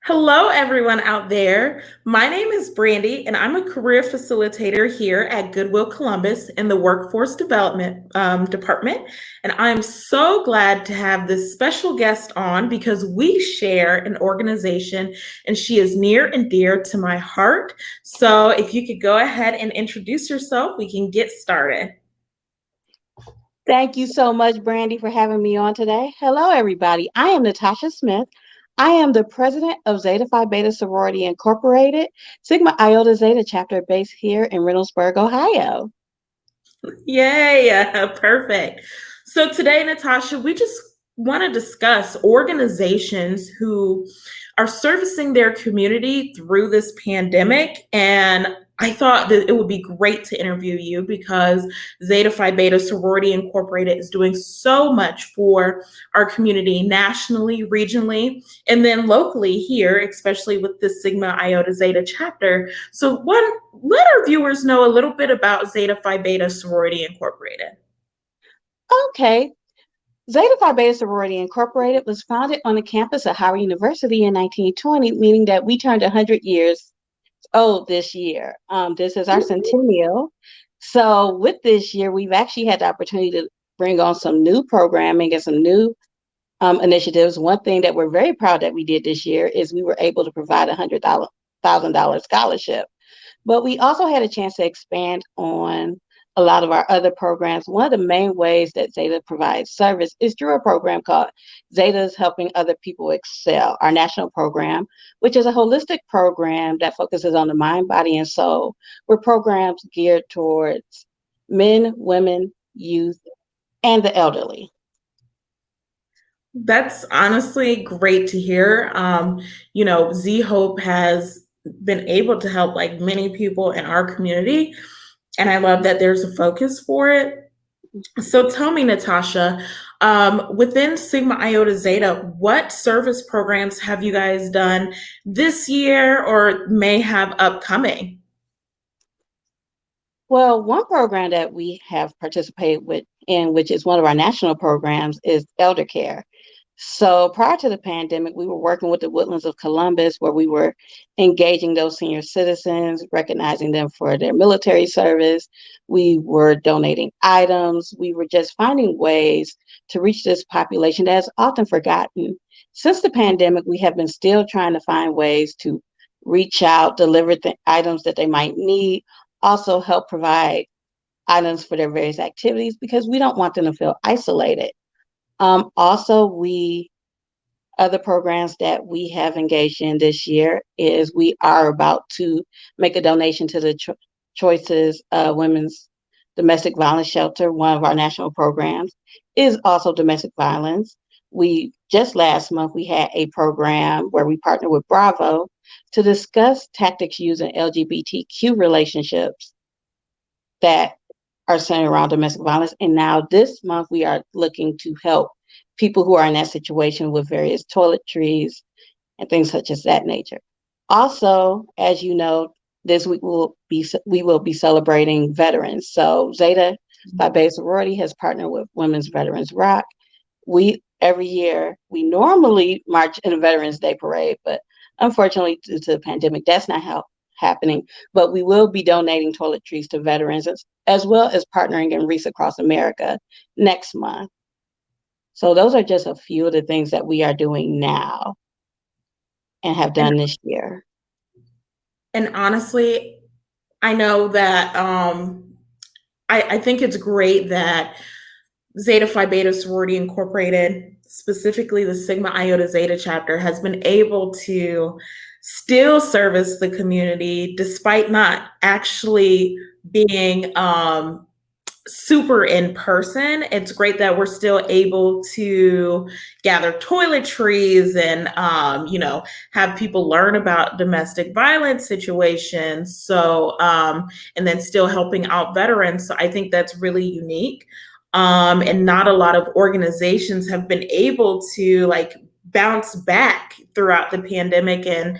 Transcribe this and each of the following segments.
Hello, everyone out there. My name is Brandy, and I'm a career facilitator here at Goodwill Columbus in the Workforce Development Department. And I'm so glad to have this special guest on because we share an organization, and she is near and dear to my heart. So, if you could go ahead and introduce yourself, we can get started. Thank you so much, Brandy, for having me on today. Hello, everybody. I am Natasha Smith. I am the president of Zeta Phi Beta Sorority Incorporated, Sigma Iota Zeta chapter based here in Reynoldsburg, Ohio. Yay, perfect. So today, Natasha, we just want to discuss organizations who are servicing their community through this pandemic. And I thought that it would be great to interview you because Zeta Phi Beta Sorority Incorporated is doing so much for our community nationally, regionally, and then locally here, especially with the Sigma Iota Zeta chapter. So, let our viewers know a little bit about Zeta Phi Beta Sorority Incorporated. Okay. Zeta Phi Beta Sorority Incorporated was founded on the campus of Howard University in 1920, meaning that we turned 100 years old this year. This is our centennial. So, with this year, we've actually had the opportunity to bring on some new programming and some new initiatives. One thing that we're very proud that we did this year is we were able to provide a $100,000 scholarship. But we also had a chance to expand on a lot of our other programs. One of the main ways that Zeta provides service is through a program called Zeta's Helping Other People Excel, our national program, which is a holistic program that focuses on the mind, body, and soul, with programs geared towards men, women, youth, and the elderly. That's honestly great to hear. Z Hope has been able to help like many people in our community, and I love that there's a focus for it. So tell me, Natasha, within Sigma Iota Zeta, what service programs have you guys done this year or may have upcoming? Well, one program that we have participated in, which is one of our national programs, is elder care. So prior to the pandemic, we were working with the Woodlands of Columbus, where we were engaging those senior citizens, recognizing them for their military service. We were donating items. We were just finding ways to reach this population that is often forgotten. Since the pandemic, we have been still trying to find ways to reach out, deliver the items that they might need, also help provide items for their various activities because we don't want them to feel isolated. Also, we other programs that we have engaged in this year is we are about to make a donation to the Choices Women's Domestic Violence Shelter. One of our national programs is also domestic violence. We just last month we had a program where we partnered with Bravo to discuss tactics used in LGBTQ relationships that are centered around domestic violence. And now this month, we are looking to help people who are in that situation with various toiletries and things such as that nature. Also, as you know, this week we will be celebrating veterans. So Zeta Phi Beta Sorority has partnered with Women's Veterans Rock. We every year we normally march in a Veterans Day parade, but unfortunately due to the pandemic, that's not how happening. But we will be donating toiletries to veterans as well as partnering in Reese Across America next month. So those are just a few of the things that we are doing now and have And done this year. and honestly, I know that I think it's great that Zeta Phi Beta Sorority Incorporated, specifically the Sigma Iota Zeta chapter, has been able to still service the community despite not actually being super in person. It's great that we're still able to gather toiletries and, have people learn about domestic violence situations. So, and then still helping out veterans. So I think that's really unique. And not a lot of organizations have been able to like bounce back throughout the pandemic and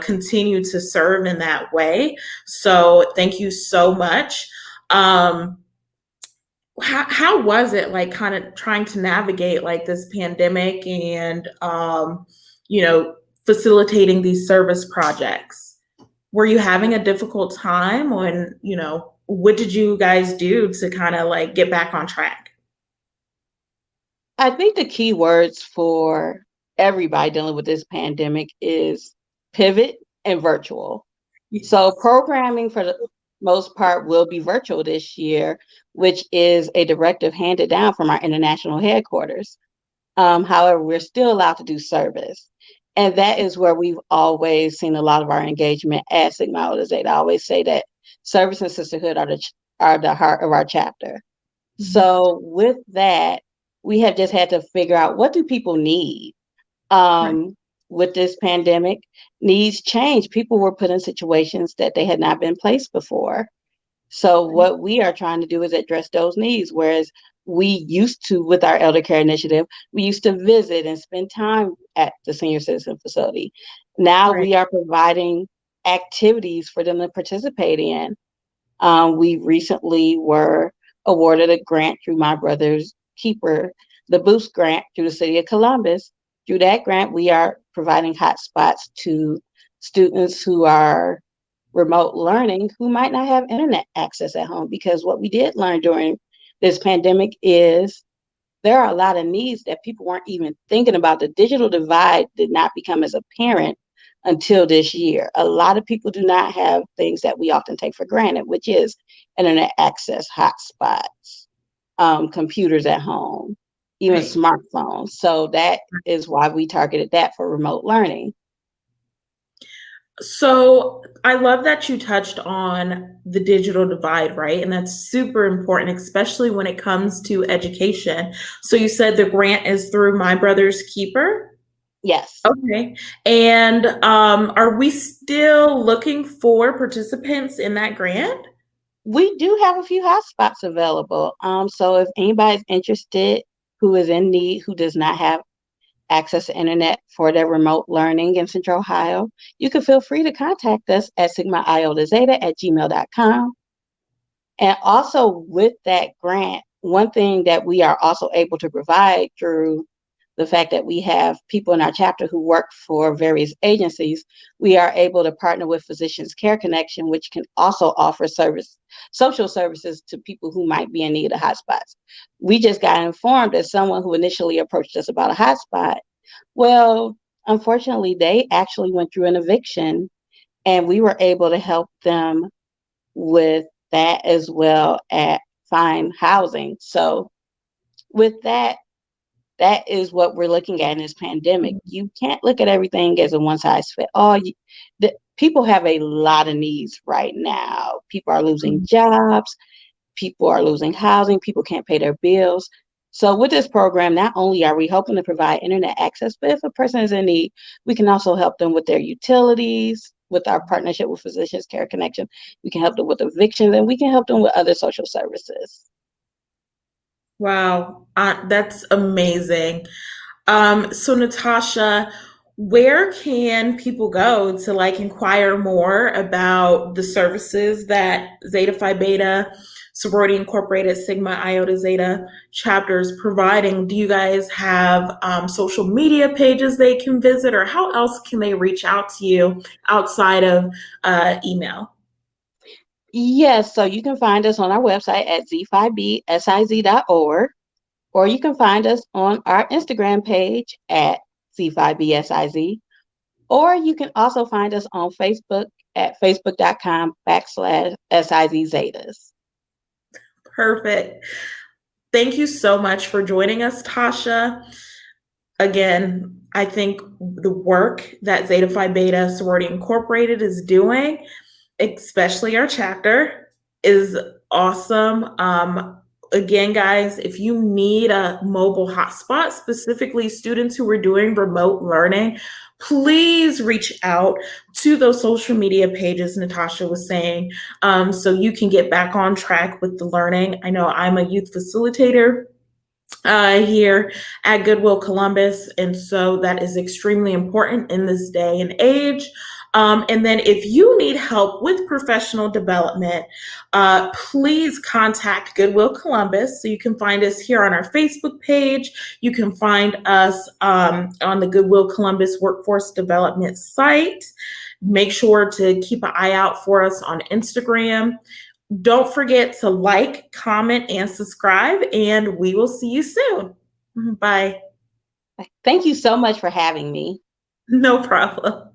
continue to serve in that way. So thank you so much. um, how was it like kind of trying to navigate like this pandemic and you know facilitating these service projects. Were you having a difficult time when, what did you guys do to kind of like get back on track? I think the key words for everybody dealing with this pandemic is pivot and virtual. So Yes. programming for the most part will be virtual this year, which is a directive handed down from our international headquarters. However, we're still allowed to do service. And that is where we've always seen a lot of our engagement at Sigma Iota Zeta. I always say that service and sisterhood are the heart of our chapter. Mhm. So with that, we have just had to figure out, what do people need? Right. With this pandemic, needs change. People were put in situations that they had not been placed before. So Right. what we are trying to do is address those needs. Whereas we used to, with our elder care initiative, we used to visit and spend time at the senior citizen facility. Now Right. we are providing activities for them to participate in. We recently were awarded a grant through my brother's keeper, the Boost grant through the city of Columbus. Through that grant, we are providing hotspots to students who are remote learning who might not have internet access at home. Because what we did learn during this pandemic is there are a lot of needs that people weren't even thinking about. The digital divide did not become as apparent until this year. A lot of people do not have things that we often take for granted, which is internet access, hotspots, computers at home, even Right. smartphones. So that is why we targeted that for remote learning. So I love that you touched on the digital divide, right? And that's super important, especially when it comes to education. So you said the grant is through My Brother's Keeper. Yes. Okay. And are we still looking for participants in that grant? We do have a few hotspots available. So if anybody's interested who is in need, who does not have access to internet for their remote learning in Central Ohio, you can feel free to contact us at sigmaiotazeta@gmail.com. And also with that grant, one thing that we are also able to provide through the fact that we have people in our chapter who work for various agencies, we are able to partner with Physicians Care Connection, which can also offer social services to people who might be in need of hotspots. We just got informed that someone who initially approached us about a hotspot, well, unfortunately, they actually went through an eviction, and we were able to help them with that as well at find housing. So with that, that is what we're looking at in this pandemic. You can't look at everything as a one size fit all. People have a lot of needs right now. People are losing Mhm. jobs, people are losing housing, people can't pay their bills. So with this program, not only are we helping to provide internet access, but if a person is in need, we can also help them with their utilities. With our partnership with Physicians Care Connection, we can help them with evictions, and we can help them with other social services. Wow, that's amazing. So Natasha, where can people go to like inquire more about the services that Zeta Phi Beta, Sorority Incorporated, Sigma Iota Zeta chapters providing? Do you guys have social media pages they can visit, or how else can they reach out to you outside of email? Yes, so you can find us on our website at z5bsiz.org, or you can find us on our Instagram page at z5bsiz, or you can also find us on Facebook at facebook.com/SIZ Zetas. Perfect. Thank you so much for joining us, Tasha. Again, I think the work that Zeta Phi Beta Sorority Incorporated is doing, especially our chapter, is awesome. Again, guys, if you need a mobile hotspot, specifically students who are doing remote learning, please reach out to those social media pages Natasha was saying, so you can get back on track with the learning. I know I'm a youth facilitator here at Goodwill Columbus. And so that is extremely important in this day and age. And then if you need help with professional development, please contact Goodwill Columbus. So you can find us here on our Facebook page. You can find us on the Goodwill Columbus Workforce Development site. Make sure to keep an eye out for us on Instagram. Don't forget to like, comment, and subscribe, and we will see you soon. Bye. Thank you so much for having me. No problem.